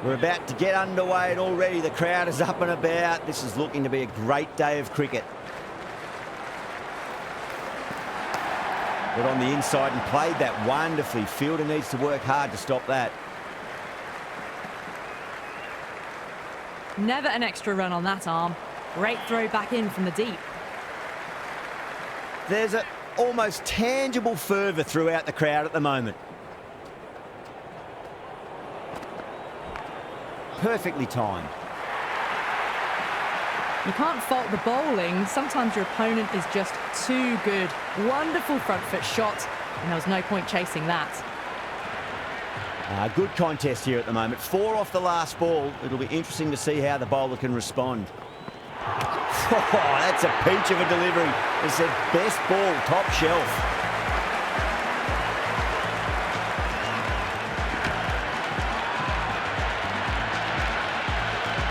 We're about to get underway and already the crowd is up and about. This is looking to be a great day of cricket. Got on the inside and played that wonderfully. Fielder needs to work hard to stop that. Never an extra run on that arm. Great throw back in from the deep. There's an almost tangible fervour throughout the crowd at the moment. Perfectly timed. You can't fault the bowling. Sometimes your opponent is just too good. Wonderful front foot shot, and there was no point chasing that. Good contest here at the moment. 4 off the last ball. It'll be interesting to see how the bowler can respond. Oh, that's a peach of a delivery. It's their best ball, top shelf.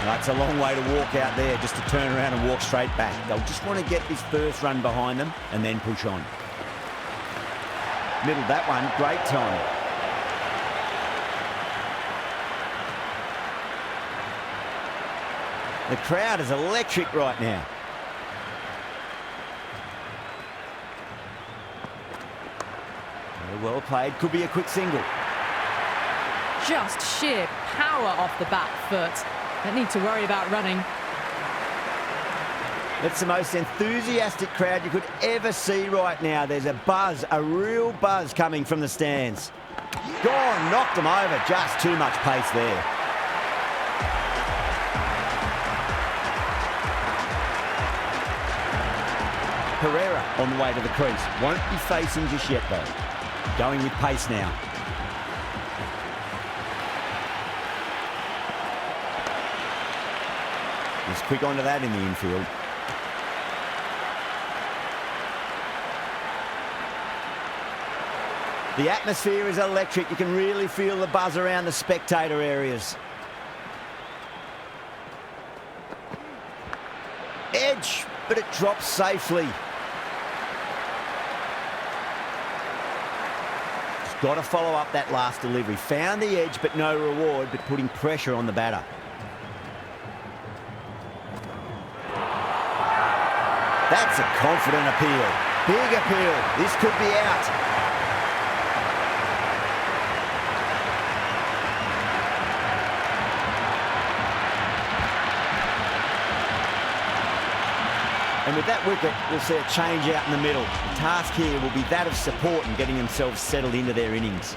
That's a long way to walk out there, just to turn around and walk straight back. They'll just want to get this first run behind them and then push on. Middled that one, great time. The crowd is electric right now. Very well played, could be a quick single. Just sheer power off the back foot. Don't need to worry about running. It's the most enthusiastic crowd you could ever see right now. There's a buzz, a real buzz coming from the stands. Gone, knocked them over, just too much pace there. Pereira on the way to the crease. Won't be facing just yet though. Going with pace now. He's quick onto that in the infield. The atmosphere is electric. You can really feel the buzz around the spectator areas. Edge, but it drops safely. Just got to follow up that last delivery. Found the edge, but no reward, but putting pressure on the batter. That's a confident appeal. Big appeal. This could be out. And with that wicket, we'll see a change out in the middle. The task here will be that of support and getting themselves settled into their innings.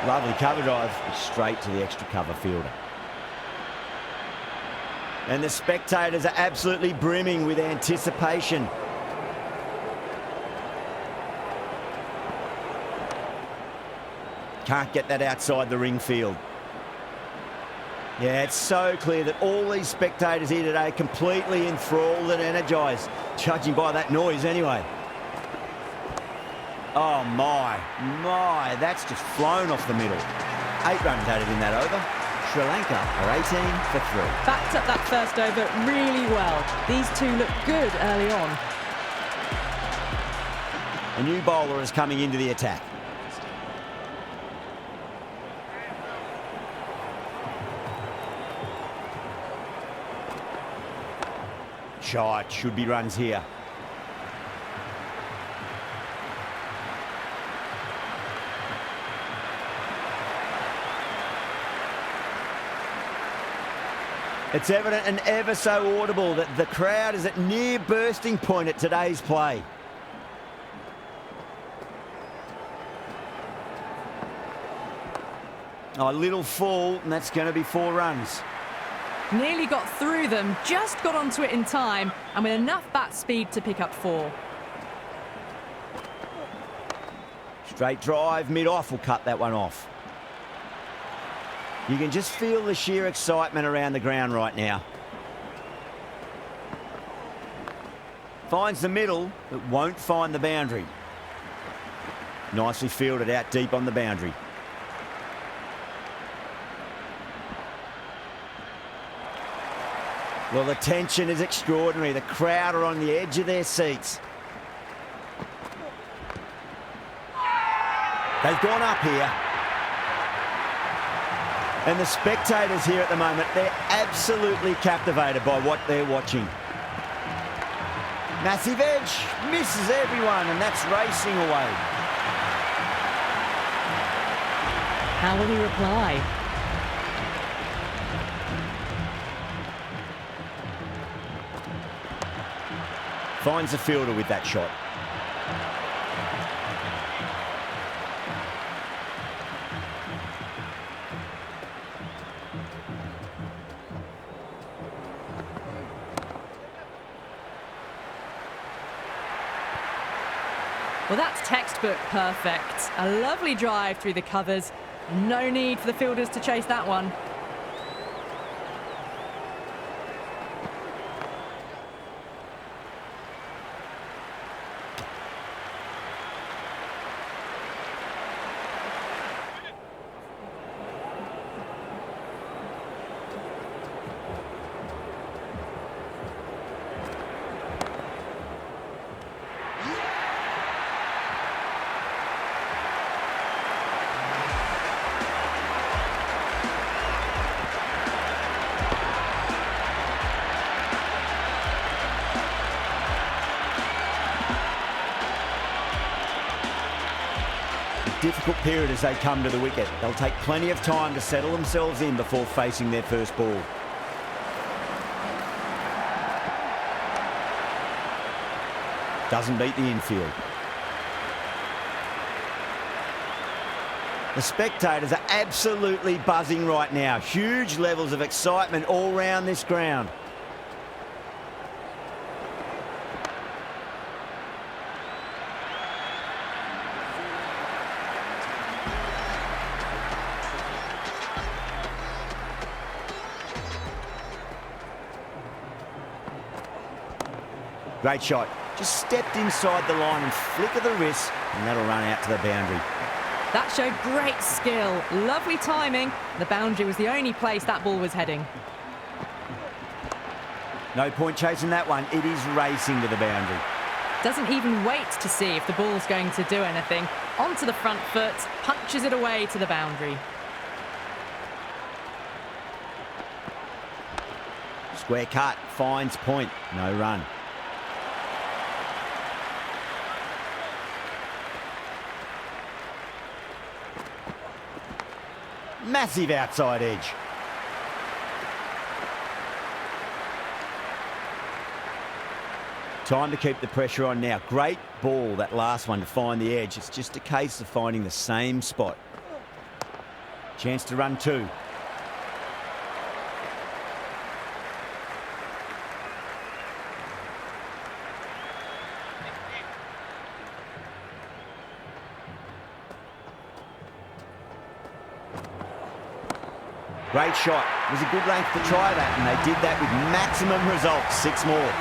Lovely cover drive, straight to the extra cover fielder. And the spectators are absolutely brimming with anticipation. Can't get that outside the ring field. Yeah, it's so clear that all these spectators here today are completely enthralled and energised, judging by that noise anyway. Oh my, that's just flown off the middle. 8 runs added in that over. Sri Lanka are 18 for 3. Backed up that first over really well. These two look good early on. A new bowler is coming into the attack. Shot, should be runs here. It's evident and ever so audible that the crowd is at near bursting point at today's play. A little full, and that's going to be 4 runs. Nearly got through them, just got onto it in time, and with enough bat speed to pick up 4. Straight drive, mid-off will cut that one off. You can just feel the sheer excitement around the ground right now. Finds the middle, but won't find the boundary. Nicely fielded out deep on the boundary. Well, the tension is extraordinary. The crowd are on the edge of their seats. They've gone up here. And the spectators here at the moment, they're absolutely captivated by what they're watching. Massive edge, misses everyone, and that's racing away. How will he reply? Finds the fielder with that shot. Well, that's textbook perfect. A lovely drive through the covers. No need for the fielders to chase that one. Difficult period as they come to the wicket. They'll take plenty of time to settle themselves in before facing their first ball. Doesn't beat the infield. The spectators are absolutely buzzing right now. Huge levels of excitement all round this ground. Great shot. Just stepped inside the line and flick of the wrist, and that'll run out to the boundary. That showed great skill. Lovely timing. The boundary was the only place that ball was heading. No point chasing that one. It is racing to the boundary. Doesn't even wait to see if the ball's going to do anything. Onto the front foot, punches it away to the boundary. Square cut, finds point, no run. Massive outside edge. Time to keep the pressure on now. Great ball, that last one, to find the edge. It's just a case of finding the same spot. Chance to run two. Great shot. It was a good length to try that, and they did that with maximum results. 6 more.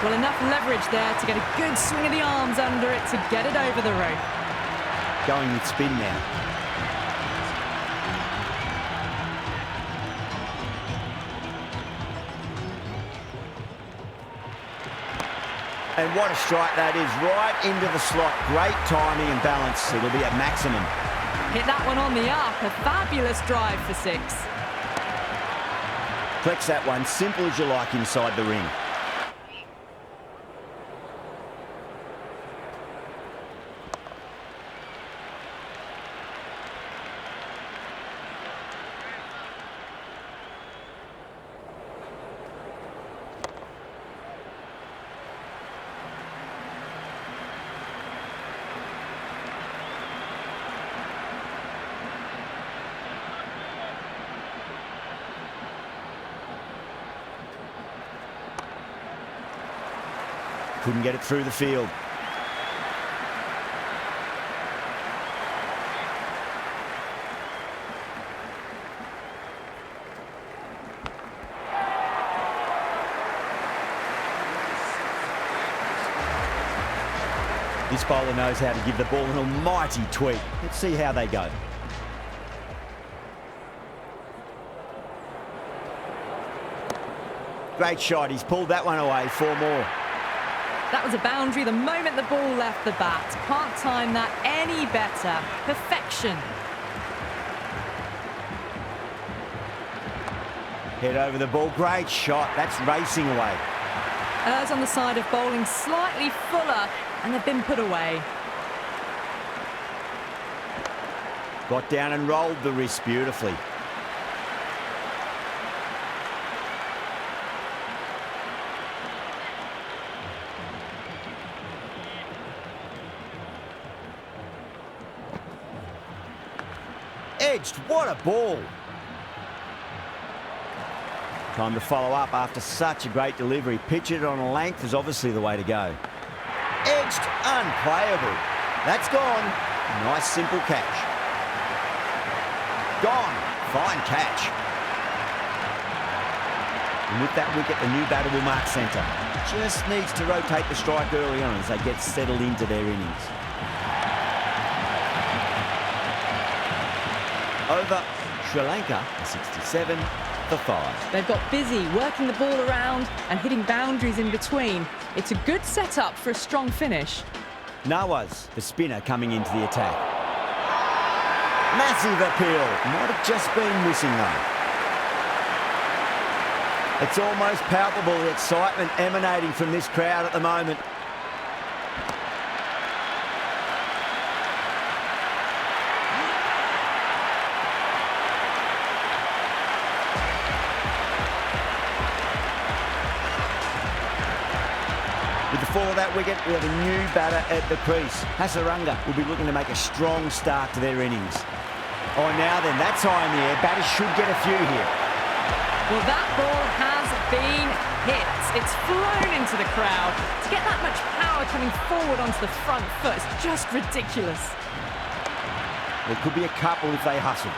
Well, enough leverage there to get a good swing of the arms under it to get it over the rope. Going with spin now. And what a strike that is, right into the slot. Great timing and balance. It'll be at maximum. Hit that one on the up. A fabulous drive for 6. Flex that one, simple as you like, inside the ring. Couldn't get it through the field. This bowler knows how to give the ball an almighty tweak. Let's see how they go. Great shot. He's pulled that one away. 4 more. That was a boundary the moment the ball left the bat. Can't time that any better. Perfection. Head over the ball. Great shot. That's racing away. Errs on the side of bowling slightly fuller, and they've been put away. Got down and rolled the wrist beautifully. Edged. What a ball. Time to follow up after such a great delivery. Pitch it on a length is obviously the way to go. Edged, unplayable. That's gone. Nice simple catch. Gone. Fine catch. And with that wicket, the new batter will mark centre. Just needs to rotate the strike early on as they get settled into their innings. Over Sri Lanka, 67 for 5. They've got busy working the ball around and hitting boundaries in between. It's a good setup for a strong finish. Nawaz, the spinner, coming into the attack. Massive appeal. Might have just been missing though. It's almost palpable, the excitement emanating from this crowd at the moment. With the fall of that wicket, we have a new batter at the crease. Hasaranga will be looking to make a strong start to their innings. Oh, now then, that's high in the air. Batters should get a few here. Well, that ball has been hit. It's flown into the crowd. To get that much power coming forward onto the front foot is just ridiculous. There could be a couple if they hustle.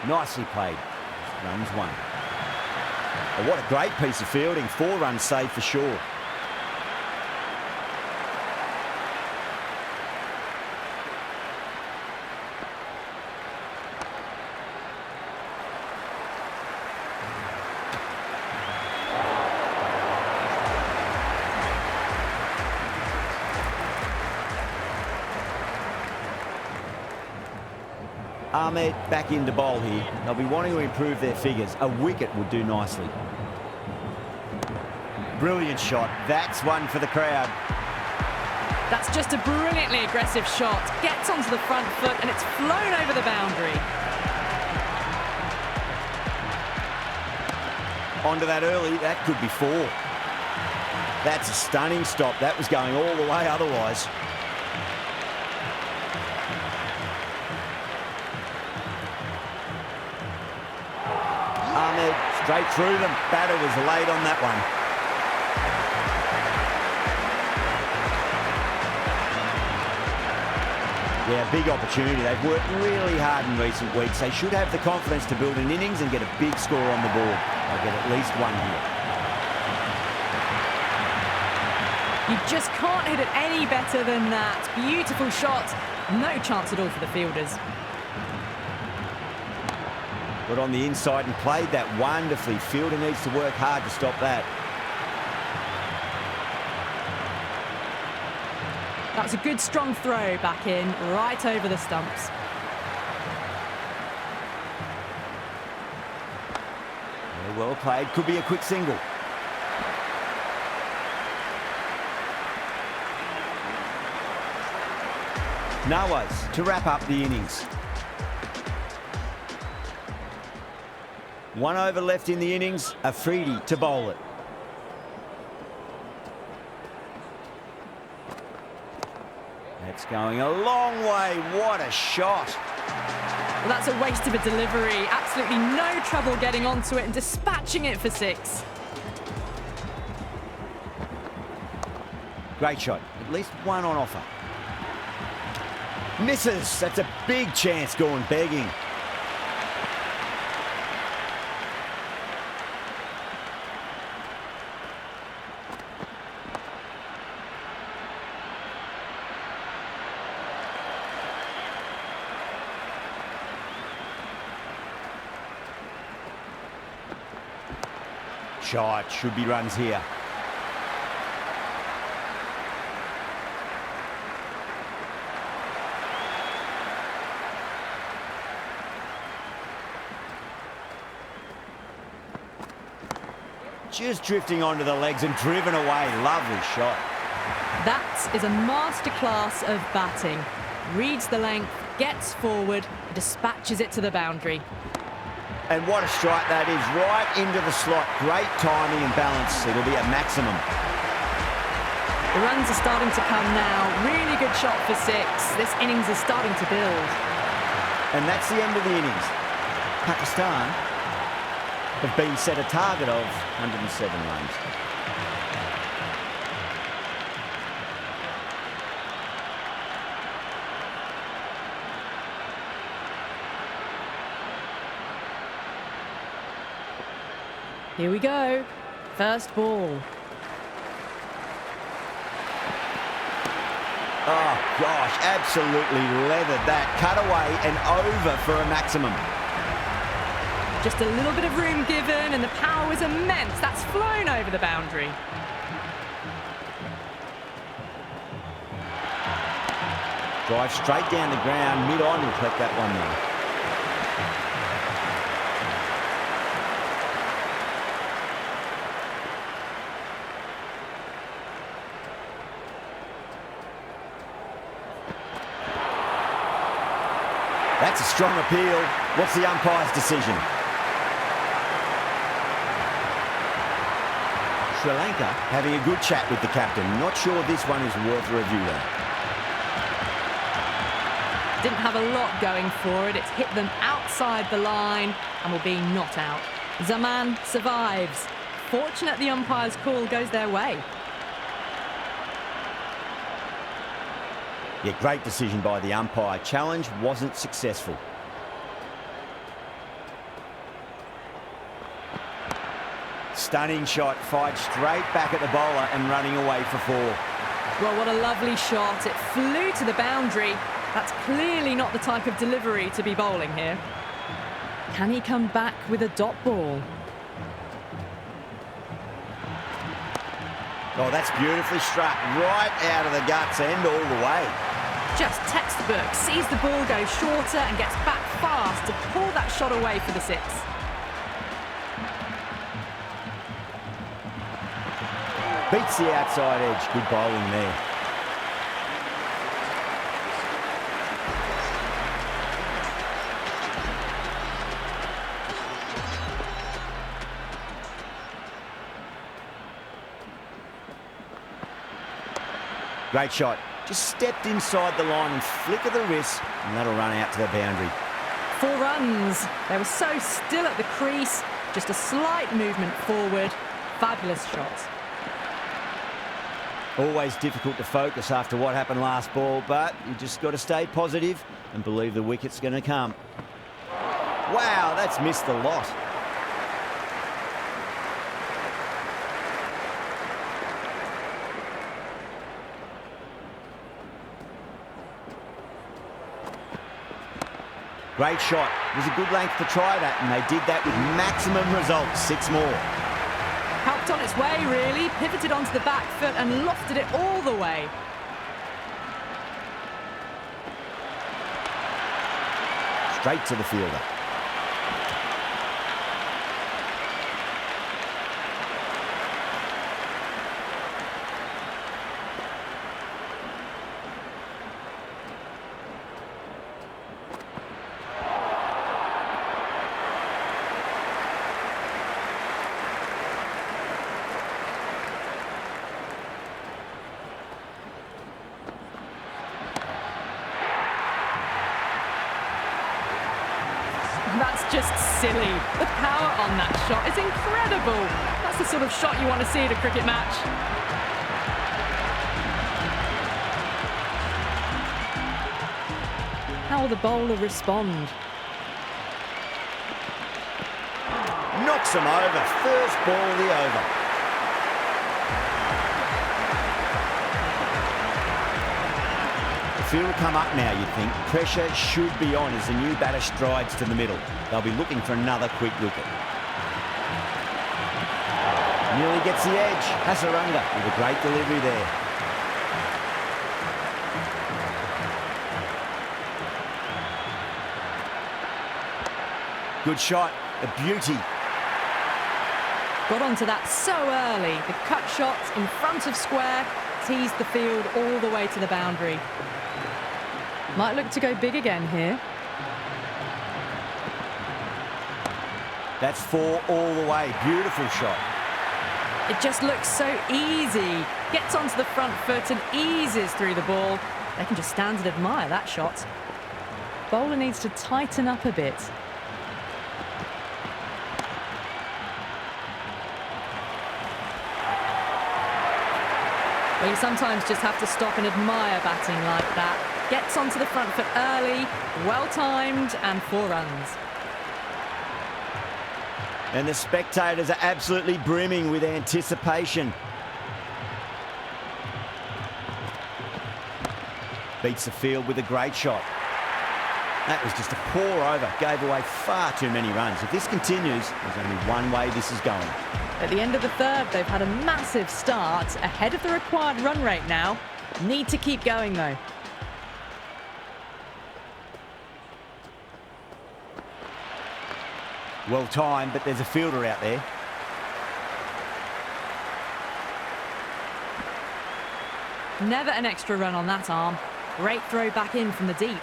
Nicely played. Runs one. Oh, what a great piece of fielding. 4 runs saved for sure. Ahmed back into bowl here. They'll be wanting to improve their figures. A wicket would do nicely. Brilliant shot. That's one for the crowd. That's just a brilliantly aggressive shot. Gets onto the front foot and it's flown over the boundary. Onto that early. That could be 4. That's a stunning stop. That was going all the way otherwise. Ahmed straight through them. Batter was late on that one. Yeah, big opportunity. They've worked really hard in recent weeks. They should have the confidence to build an innings and get a big score on the board. They'll get at least 1 here. You just can't hit it any better than that. Beautiful shot. No chance at all for the fielders. Got on the inside and played that wonderfully. Fielder needs to work hard to stop that. That's a good strong throw back in, right over the stumps. Yeah, well played. Could be a quick single. Nawaz to wrap up the innings. 1 over left in the innings. Afridi to bowl it. That's going a long way. What a shot. Well, that's a waste of a delivery. Absolutely no trouble getting onto it and dispatching it for 6. Great shot. At least 1 on offer. Misses. That's a big chance going begging. shot. Should be runs here. Just drifting onto the legs and driven away. Lovely shot. That is a masterclass of batting. Reads the length, gets forward, dispatches it to the boundary. And what a strike that is, right into the slot. Great timing and balance. It'll be a maximum. The runs are starting to come now. Really good shot for 6. This innings is starting to build. And that's the end of the innings. Pakistan have been set a target of 107 runs. Here we go. First ball. Oh, gosh, absolutely leathered that. Cut away and over for a maximum. Just a little bit of room given, and the power was immense. That's flown over the boundary. Drive straight down the ground, mid-on, and collect that one there. That's a strong appeal. What's the umpire's decision? Sri Lanka having a good chat with the captain. Not sure this one is worth a review though. Didn't have a lot going for it. It's hit them outside the line and will be not out. Zaman survives. Fortunate the umpire's call goes their way. Yeah, great decision by the umpire. Challenge wasn't successful. Stunning shot, fired straight back at the bowler and running away for 4. Well, what a lovely shot. It flew to the boundary. That's clearly not the type of delivery to be bowling here. Can he come back with a dot ball? Oh, that's beautifully struck. Right out of the guts and all the way. Just textbook. Sees the ball go shorter and gets back fast to pull that shot away for the 6. Beats the outside edge. Good bowling there. Great shot. Just stepped inside the line and flick of the wrist, and that'll run out to the boundary. 4 runs. They were so still at the crease. Just a slight movement forward. Fabulous shot. Always difficult to focus after what happened last ball, but you just got to stay positive and believe the wicket's going to come. Wow, that's missed the lot. Great shot. It was a good length to try that, and they did that with maximum results. 6 more. Helped on its way, really. Pivoted onto the back foot and lofted it all the way. Straight to the fielder. That's just silly. The power on that shot is incredible. That's the sort of shot you want to see at a cricket match. How will the bowler respond? Knocks him over. First ball of the over. The field will come up now, you'd think. Pressure should be on as the new batter strides to the middle. They'll be looking for another quick wicket. Nearly gets the edge. Hasaranga with a great delivery there. Good shot, a beauty. Got onto that so early. The cut shot in front of square teased the field all the way to the boundary. Might look to go big again here. That's 4 all the way. Beautiful shot. It just looks so easy. Gets onto the front foot and eases through the ball. They can just stand and admire that shot. Bowler needs to tighten up a bit. Well, you sometimes just have to stop and admire batting like that. Gets onto the front foot early, well-timed, and 4 runs. And the spectators are absolutely brimming with anticipation. Beats the field with a great shot. That was just a pour over, gave away far too many runs. If this continues, there's only one way this is going. At the end of the third, they've had a massive start, ahead of the required run rate now. Need to keep going, though. Well timed, but there's a fielder out there. Never an extra run on that arm. Great throw back in from the deep.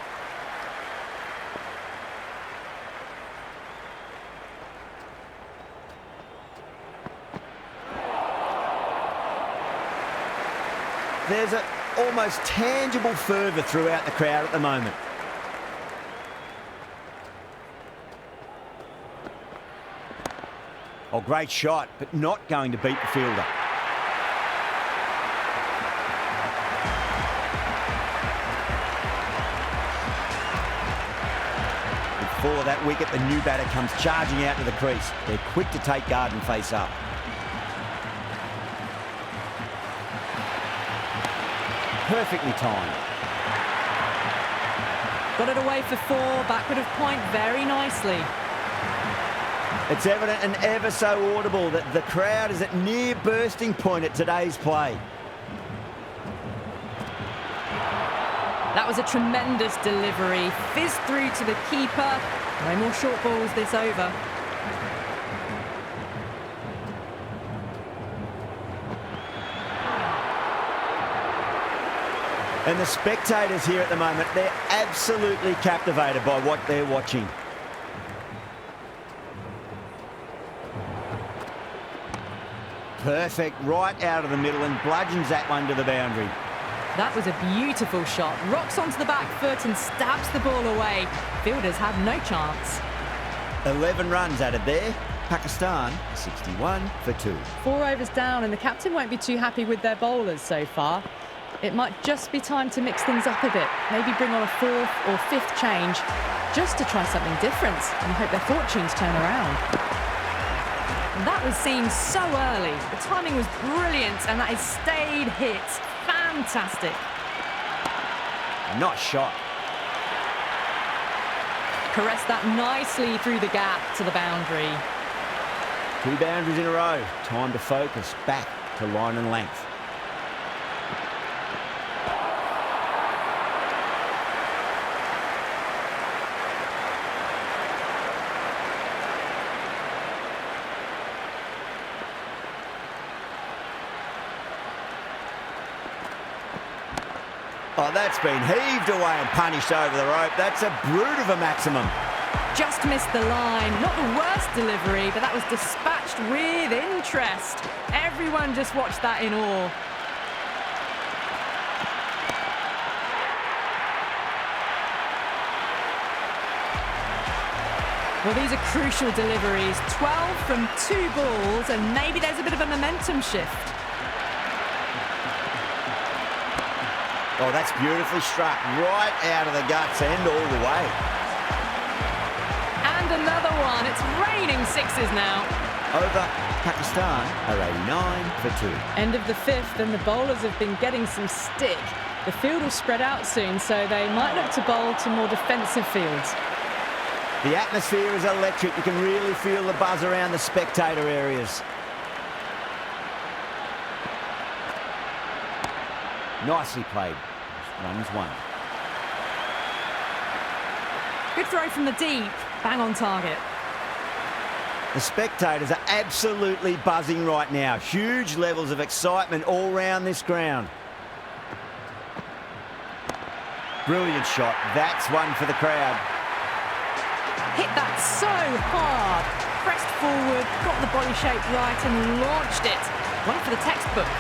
There's an almost tangible fervour throughout the crowd at the moment. Oh, great shot, but not going to beat the fielder. Before that wicket, the new batter comes charging out to the crease. They're quick to take guard and face up. Perfectly timed. Got it away for 4, backward of point very nicely. It's evident and ever so audible that the crowd is at near bursting point at today's play. That was a tremendous delivery. Fizzed through to the keeper. No more short balls this over. And the spectators here at the moment, they're absolutely captivated by what they're watching. Perfect, right out of the middle, and bludgeons that one to the boundary. That was a beautiful shot. Rocks onto the back foot and stabs the ball away. Fielders have no chance. 11 runs added there. Pakistan, 61 for 2. 4 overs down, and the captain won't be too happy with their bowlers so far. It might just be time to mix things up a bit. Maybe bring on a 4th or 5th change just to try something different and hope their fortunes turn around. That was seen so early. The timing was brilliant, and that has stayed hit. Fantastic. Not shot. Caressed that nicely through the gap to the boundary. 2 boundaries in a row. Time to focus back to line and length. Oh, that's been heaved away and punished over the rope. That's a brute of a maximum. Just missed the line. Not the worst delivery, but that was dispatched with interest. Everyone just watched that in awe. Well, these are crucial deliveries. 12 from 2 balls, and maybe there's a bit of a momentum shift. Oh, that's beautifully struck. Right out of the guts and all the way. And another one. It's raining 6s now. Over, Pakistan are 89 for 2. End of the 5th, and the bowlers have been getting some stick. The field will spread out soon, so they might look to bowl to more defensive fields. The atmosphere is electric. You can really feel the buzz around the spectator areas. Nicely played. Runs one. Good throw from the deep. Bang on target. The spectators are absolutely buzzing right now. Huge levels of excitement all round this ground. Brilliant shot. That's one for the crowd. Hit that so hard. Pressed forward, got the body shape right and launched it. One for the textbook.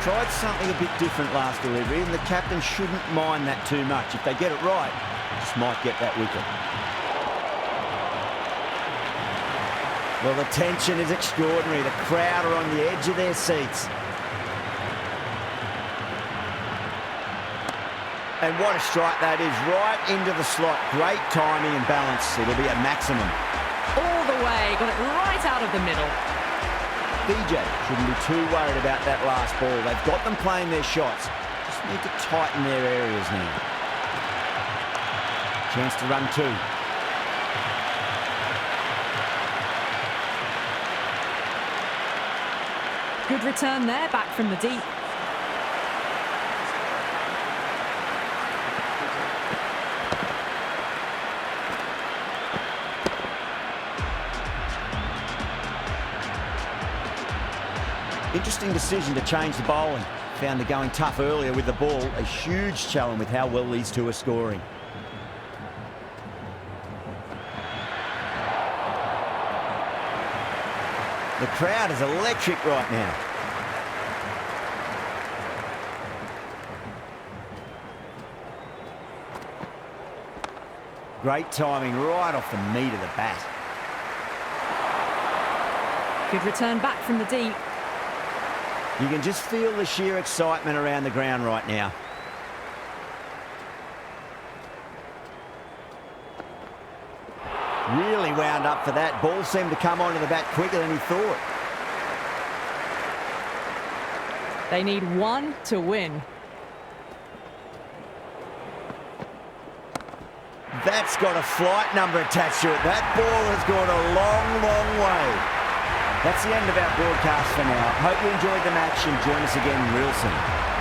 Tried something a bit different last delivery, and the captain shouldn't mind that too much. If they get it right, just might get that wicket. Well, the tension is extraordinary. The crowd are on the edge of their seats. And what a strike that is, right into the slot. Great timing and balance. It'll be a maximum. All the way, got it right out of the middle. BJ shouldn't be too worried about that last ball. They've got them playing their shots. Just need to tighten their areas now. Chance to run two. Good return there, back from the deep. Interesting decision to change the bowling. Found the going tough earlier with the ball. A huge challenge with how well these two are scoring. The crowd is electric right now. Great timing right off the meat of the bat. Good return back from the deep. You can just feel the sheer excitement around the ground right now. Really wound up for that. Ball seemed to come onto the bat quicker than he thought. They need one to win. That's got a flight number attached to it. That ball has gone a long, long way. That's the end of our broadcast for now. Hope you enjoyed the match and join us again real soon.